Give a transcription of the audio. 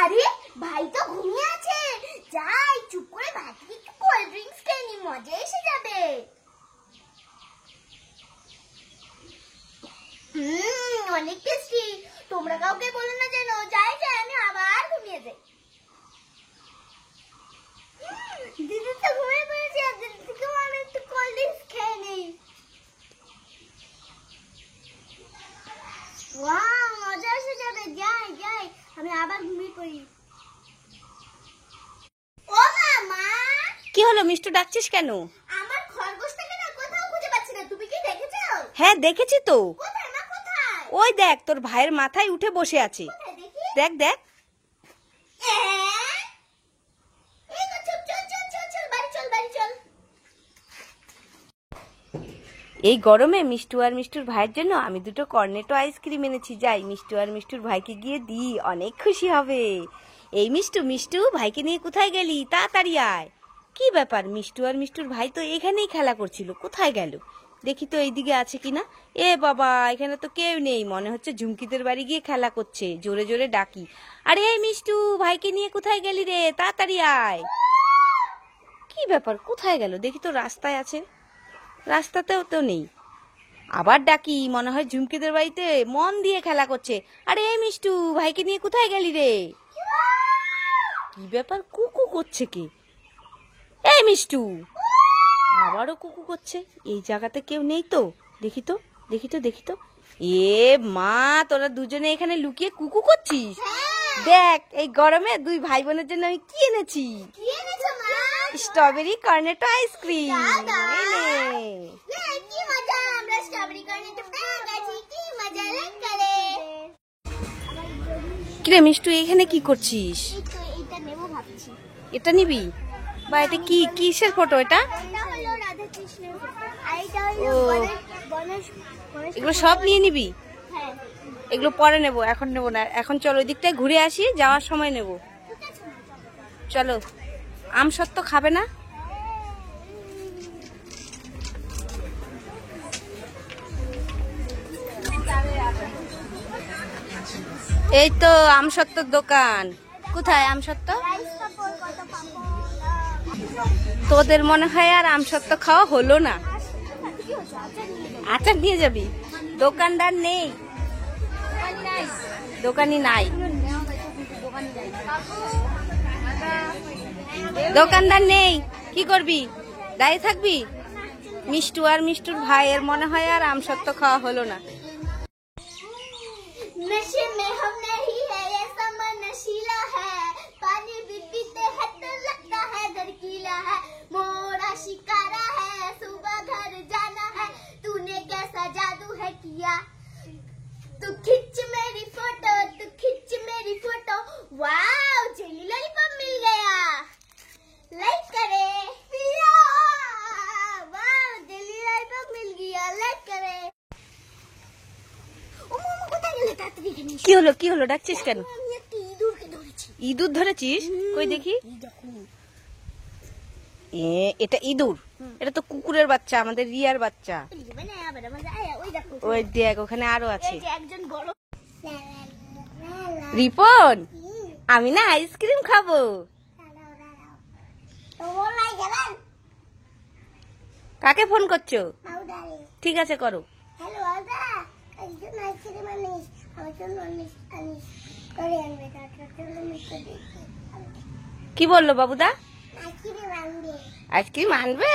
আরে ভাই তো ঘুমিয়ে আছে, যাই চুপ করে ভাত একটু কোল্ড ড্রিঙ্কস খেয়ে নি, মজা এসে যাবে। অনেক টেস্টি। তোমরা কাউকে বলো না যেন, যাই যাই আমি আবার ঘুমিয়ে যাই। দিদি তো ঘুমিয়ে পড়েছে, দিদি থেকেও আমি একটু কোল্ড ড্রিঙ্কস খেয়ে নিই। ওয়াও, মজা এসে যাবে, যাই যাই আমি আবার ঘুমিয়ে পড়ি। ও মামা, কি হলো মিষ্টু, ডাকছিস কেন? আমার খরগোশটাকে না কোথাও খুঁজে পাচ্ছি না, তুমি কি দেখেছো? হ্যাঁ দেখেছি তো। কোথায় মা, কোথায়? ওই দেখ, তোর ভাইয়ের মাথায় উঠে বসে আছে। কোথায় দেখি? দেখ দেখ। এই তো, চল চল চল চল চল, বাড়ি চল বাড়ি চল। এই গরমে মিষ্টু আর মিষ্টুর ভাইয়ের জন্য আমি দুটো কর্নেটো আইসক্রিম এনেছি, যাই মিষ্টু আর মিষ্টুর ভাইকে গিয়ে দিই, অনেক খুশি হবে। এই মিষ্টু, মিষ্টু ভাইকে নিয়ে কোথায় গেলি, তাড়াতাড়ি আয়। কি ব্যাপার, মিষ্টু আর মিষ্টুর ভাই তো এখানেই খেলা করছিল, কোথায় গেল? দেখি তো এইদিকে আছে কিনা। এ বাবা, এখানে তো কেউ নেই, মনে হচ্ছে ঝুমকিদের বাড়ি গিয়ে খেলা করছে। জোরে জোরে ডাকি, আরে এই মিষ্টু, ভাইকে নিয়ে কোথায় গেলি রে, তাড়াতাড়ি আয়। কি ব্যাপার, কোথায় গেল? দেখি তো রাস্তায় আছে, রাস্তাতেও তো নেই। আবার ডাকি, মনে হয় ঝুমকিদের বাড়িতে মন দিয়ে খেলা করছে। আরে এই মিষ্টু, ভাইকে নিয়ে কোথায় গেলি রে? কি ব্যাপার, কুকু করছে কে? এই মিষ্টু, আবারও কুকু করছে। এই জায়গাতে কেউ নেই তো, দেখি তো দেখি তো দেখি তো। এ মা, তোরা দুজনে এখানে লুকিয়ে কুকু করছিস? দেখ, এই গরমে দুই ভাই বোনের জন্য আমি কি এনেছি। কি এনেছো মা? Strawberry Cornetto ice cream. কি মজা, আমরা স্ট্রবেরি কর্নেটো পেয়ে গেছি, কি মজা লাগে। কিরে মিষ্টু, এখানে কি করছিস? এই তো এটা নেব ভাবছি। এটা নিবি? বা এটা কি, কিসের ফটো এটা? এটা হলো রাধা কৃষ্ণের ফটো, আর এটা হলো ও। গণেশ। এগুলো সব নিয়ে নিবি? হ্যাঁ এগুলো পরে নেব, এখন নেব না। এখন চলো ওই দিকটায় ঘুরে আসি, যাওয়ার সময় নেব। ঠিক আছে মা, চলো। আম সত্য খাবে না? এই তো আম সত্যর দোকান। কোথায় আম সত্য? রাইস পাপড় কত পাপড়। তোদের মনে হয় আর আম সত্য খাওয়া হলো না। কি হচ্ছে, আচার নিয়ে যাবি? দোকানদার নেই, দোকানি নাই, দোকানদার নেই। কি করবি, দাঁড়িয়ে থাকবি? মিষ্টু আর মিষ্টুর ভাইয়ের মনে হয় আর আম সত্য খাওয়া হলো না। नशे में हम नहीं है, ये समर नशीला है, पानी भी पीते हैं तो लगता है दरकीला है, मोरा शिकारा है, सुबह घर जाना है, तूने कैसा जादू है किया, तू खिंच मेरी फोटो, तू खिंच मेरी फोटो, वाओ जेली लॉलीपॉप मिल गया, लाइक करे, वाओ जेली लॉलीपॉप मिल गया, लाइक करे। কি হলো, কি হলো, ডাকছিস কেন? আমি একটা ইঁদুরকে ধরেছি। ইঁদুর ধরেছিস? কই দেখি। এটা ইঁদুর? এটা তো কুকুরের বাচ্চা, আমাদের রিয়ার বাচ্চা। ওই দেখ, ওখানে আরো আছে। একজন বড় রিপন, আমি না আইসক্রিম খাবো। কাকে ফোন করছো? ঠিক আছে, করো। হ্যালো দাদা, একজন আইসক্রিম আনিস, আমার জন্য আনিস আনিস করে আনবে, তারপর চলো মিষ্টি দিচ্ছি। কি বললো বাবুদা? আইসক্রিম আনবে। আইসক্রিম আনবে?